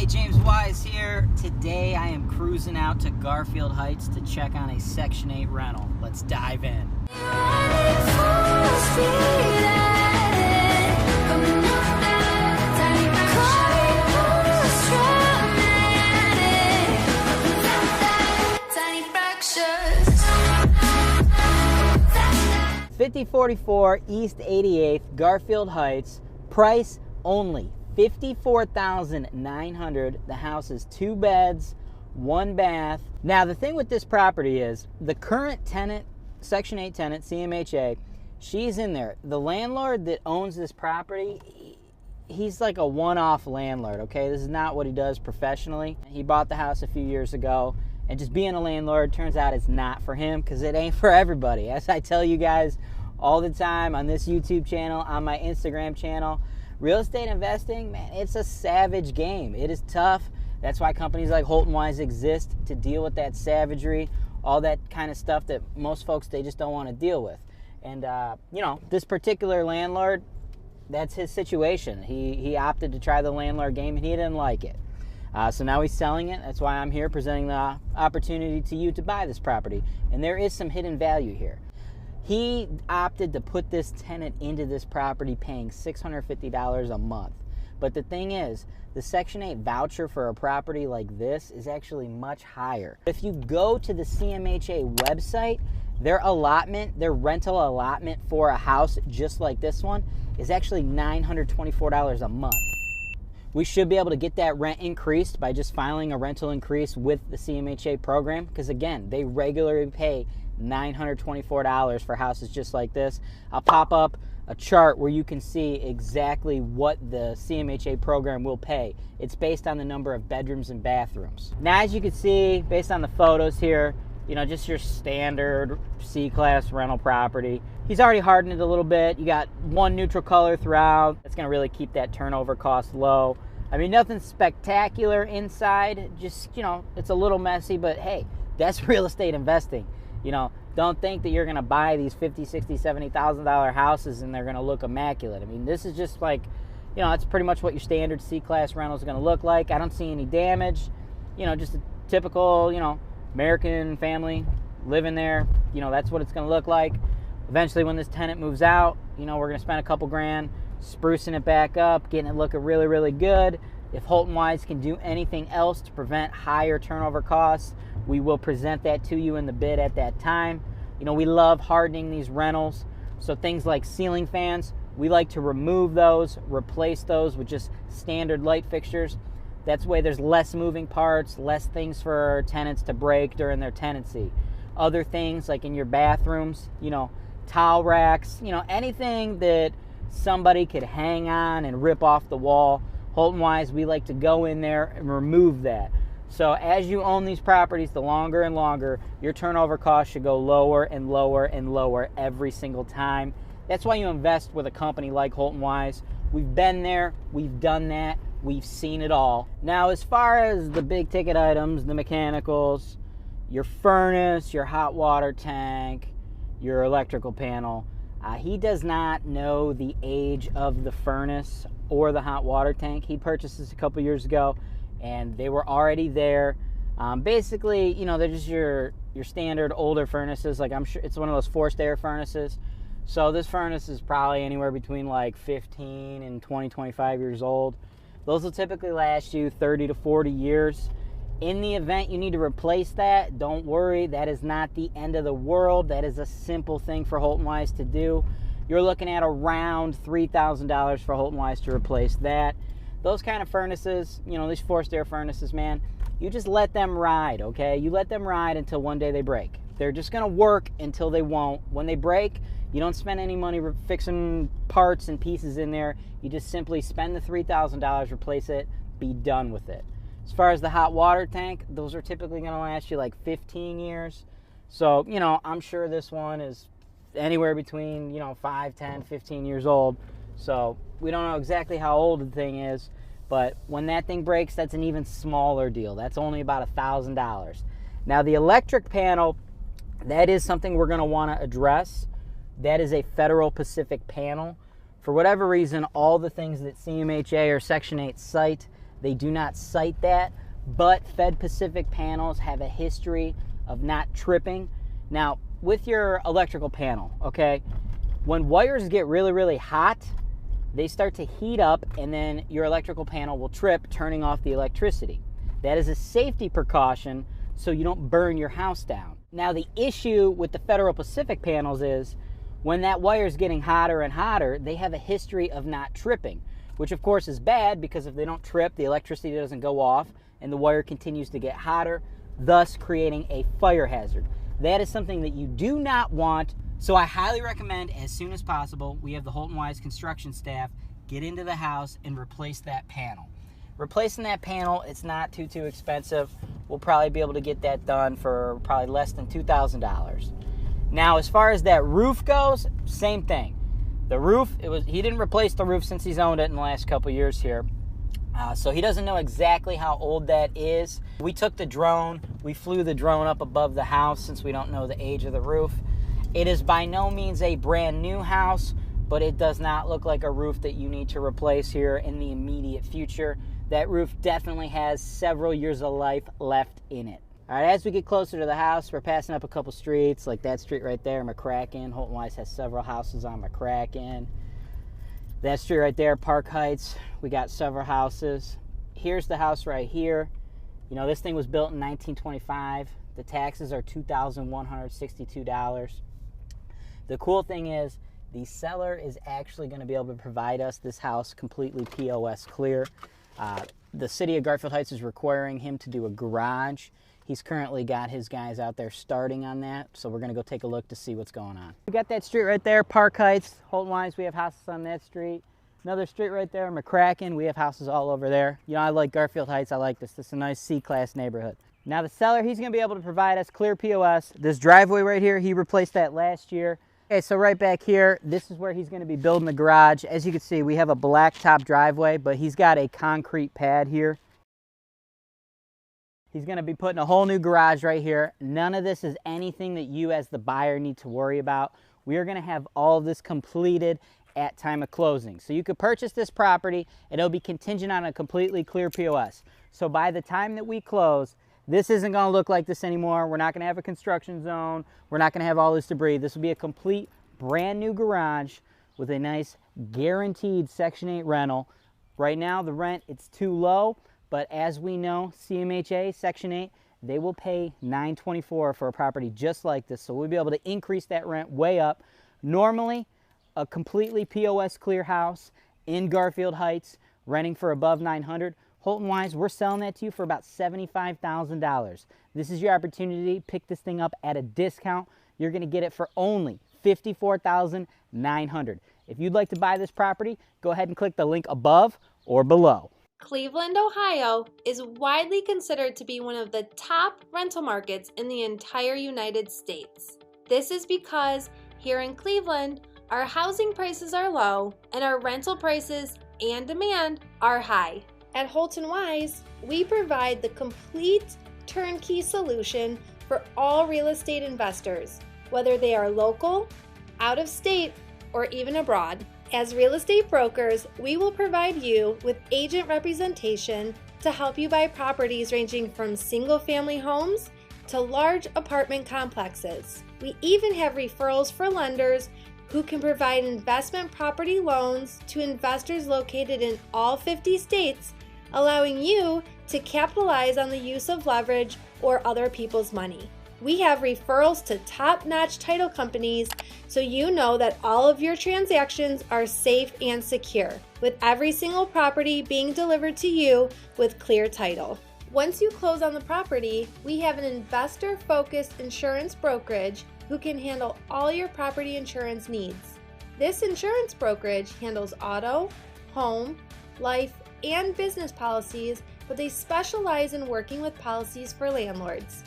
Hey, James Wise here. Today I am cruising out to Garfield Heights to check on a Section 8 rental. Let's dive in. $5044 East 88th, Garfield Heights. Price only $54,900. The house is 2 beds, 1 bath. Now the thing with this property is the current tenant, Section 8 tenant, CMHA, she's in there. The landlord that owns this property, he's like a one-off landlord, okay? This is not what he does professionally. He bought the house a few years ago, and just being a landlord turns out it's not for him because it ain't for everybody. As I tell you guys all the time on this YouTube channel, on my Instagram channel, real estate investing, man, it's a savage game. It is tough. That's why companies like Holton Wise exist, to deal with that savagery, all that kind of stuff that most folks, they just don't want to deal with. And, you know, this particular landlord, that's his situation. He opted to try the landlord game, and he didn't like it. So now he's selling it. That's why I'm here presenting the opportunity to you to buy this property. And there is some hidden value here. He opted to put this tenant into this property paying $650 a month. But the thing is, the Section 8 voucher for a property like this is actually much higher. If you go to the CMHA website, their rental allotment for a house just like this one is actually $924 a month. We should be able to get that rent increased by just filing a rental increase with the CMHA program, because again, they regularly pay $924 for houses just like this. I'll pop up a chart where you can see exactly what the CMHA program will pay. It's based on the number of bedrooms and bathrooms. Now, as you can see, based on the photos here, you know, just your standard C-class rental property. He's already hardened it a little bit. You got one neutral color throughout. It's going to really keep that turnover cost low. I mean, nothing spectacular inside. Just, you know, it's a little messy, but hey, that's real estate investing. You know, don't think that you're going to buy these $50,000, $60,000, $70,000 houses and they're going to look immaculate. I mean, this is just like, you know, it's pretty much what your standard C-class rental is going to look like. I don't see any damage. You know, just a typical, you know, American family living there. You know, that's what it's going to look like. Eventually, when this tenant moves out, you know, we're going to spend a couple grand sprucing it back up, getting it looking really, really good. If Holton Wise can do anything else to prevent higher turnover costs, we will present that to you in the bid at that time. You know, we love hardening these rentals. So things like ceiling fans, we like to remove those, replace those with just standard light fixtures. That's way there's less moving parts, less things for tenants to break during their tenancy. Other things like in your bathrooms, you know, towel racks, you know, anything that somebody could hang on and rip off the wall. Holton Wise, we like to go in there and remove that. So as you own these properties, the longer and longer, your turnover costs should go lower and lower and lower every single time. That's why you invest with a company like Holton Wise. We've been there, we've done that, we've seen it all. Now, as far as the big ticket items, the mechanicals, your furnace, your hot water tank, your electrical panel, he does not know the age of the furnace or the hot water tank. He purchased this a couple years ago, and they were already there. Basically, you know, they're just your standard older furnaces. Like, I'm sure it's one of those forced air furnaces. So this furnace is probably anywhere between like 15 and 20, 25 years old. Those will typically last you 30 to 40 years. In the event you need to replace that, don't worry. That is not the end of the world. That is a simple thing for Holton Wise to do. You're looking at around $3,000 for Holton Wise to replace that. Those kind of furnaces, you know, these forced air furnaces, man, you just let them ride, okay? You let them ride until one day they break. They're just going to work until they won't. When they break, you don't spend any money fixing parts and pieces in there. You just simply spend the $3,000, replace it, be done with it. As far as the hot water tank, those are typically going to last you like 15 years. So, you know, I'm sure this one is anywhere between, you know, 5, 10, 15 years old. So we don't know exactly how old the thing is, but when that thing breaks, that's an even smaller deal. That's only about $1,000. Now, the electric panel, that is something we're going to want to address. That is a Federal Pacific panel. For whatever reason, all the things that CMHA or Section 8 cite, They do not cite that, but Fed Pacific panels have a history of not tripping. Now, with your electrical panel, okay, when wires get really, really hot, they start to heat up, and then your electrical panel will trip, turning off the electricity. That is a safety precaution so you don't burn your house down. Now, the issue with the Federal Pacific panels is when that wire is getting hotter and hotter, they have a history of not tripping, which of course is bad because if they don't trip, the electricity doesn't go off and the wire continues to get hotter, thus creating a fire hazard. That is something that you do not want. So I highly recommend, as soon as possible, we have the Holton Wise construction staff get into the house and replace that panel. Replacing that panel, it's not too expensive. We'll probably be able to get that done for probably less than $2,000. Now, as far as that roof goes, same thing. The roof, he didn't replace the roof since he's owned it in the last couple years here. So he doesn't know exactly how old that is. We took the drone, we flew the drone up above the house since we don't know the age of the roof. It is by no means a brand new house, but it does not look like a roof that you need to replace here in the immediate future. That roof definitely has several years of life left in it. All right, as we get closer to the house, we're passing up a couple streets, like that street right there, McCracken. Holton Wise has several houses on McCracken. That street right there, Park Heights, we got several houses. Here's the house right here. You know, this thing was built in 1925. The taxes are $2,162. The cool thing is the seller is actually going to be able to provide us this house completely POS clear. The city of Garfield Heights is requiring him to do a garage. He's currently got his guys out there starting on that, so we're going to go take a look to see what's going on. We got that street right there, Park Heights, Holton Wise, we have houses on that street. Another street right there, McCracken, we have houses all over there. You know, I like Garfield Heights, I like this. This is a nice C-class neighborhood. Now the seller, he's going to be able to provide us clear POS. This driveway right here, he replaced that last year. Okay, so right back here, this is where he's going to be building the garage. As you can see, we have a blacktop driveway, but he's got a concrete pad here. He's going to be putting a whole new garage right here. None of this is anything that you as the buyer need to worry about. We are going to have all of this completed at time of closing. So you could purchase this property and it'll be contingent on a completely clear POS. So by the time that we close, this isn't going to look like this anymore. We're not going to have a construction zone. We're not going to have all this debris. This will be a complete brand new garage with a nice guaranteed Section 8 rental. Right now the rent, it's too low, but as we know, CMHA Section 8, they will pay $924 for a property just like this. So we'll be able to increase that rent way up. Normally, a completely POS clear house in Garfield Heights, renting for above $900. Holton Wise, we're selling that to you for about $75,000. This is your opportunity. Pick this thing up at a discount. You're going to get it for only $54,900. If you'd like to buy this property, go ahead and click the link above or below. Cleveland, Ohio is widely considered to be one of the top rental markets in the entire United States. This is because here in Cleveland, our housing prices are low and our rental prices and demand are high. At Holton Wise, we provide the complete turnkey solution for all real estate investors, whether they are local, out of state, or even abroad. As real estate brokers, we will provide you with agent representation to help you buy properties ranging from single-family homes to large apartment complexes. We even have referrals for lenders who can provide investment property loans to investors located in all 50 states, allowing you to capitalize on the use of leverage or other people's money. We have referrals to top-notch title companies so you know that all of your transactions are safe and secure, with every single property being delivered to you with clear title. Once you close on the property, we have an investor-focused insurance brokerage who can handle all your property insurance needs. This insurance brokerage handles auto, home, life, and business policies, but they specialize in working with policies for landlords.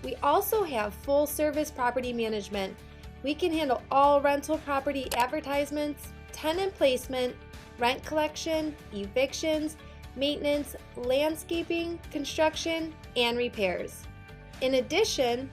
We also have full-service property management. We can handle all rental property advertisements, tenant placement, rent collection, evictions, maintenance, landscaping, construction, and repairs. In addition,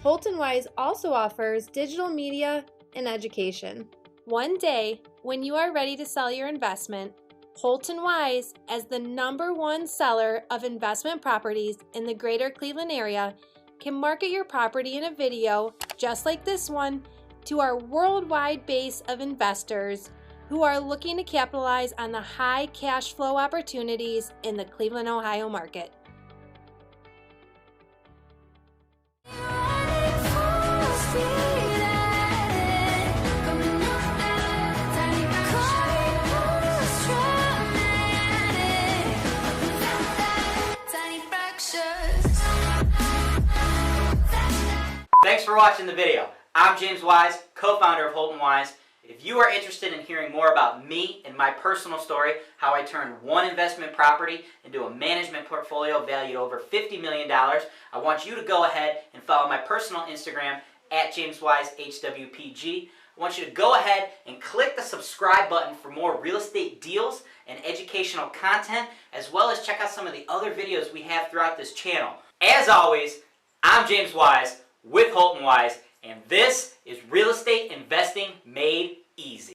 Holton Wise also offers digital media and education. One day, when you are ready to sell your investment, Holton Wise, as the #1 seller of investment properties in the greater Cleveland area, can market your property in a video just like this one to our worldwide base of investors who are looking to capitalize on the high cash flow opportunities in the Cleveland, Ohio market. Thanks for watching the video. I'm James Wise, co-founder of Holton Wise. If you are interested in hearing more about me and my personal story, how I turned one investment property into a management portfolio valued over $50 million, I want you to go ahead and follow my personal Instagram at JamesWiseHWPG. I want you to go ahead and click the subscribe button for more real estate deals and educational content, as well as check out some of the other videos we have throughout this channel. As always, I'm James Wise with Holton Wise, and this is Real Estate Investing Made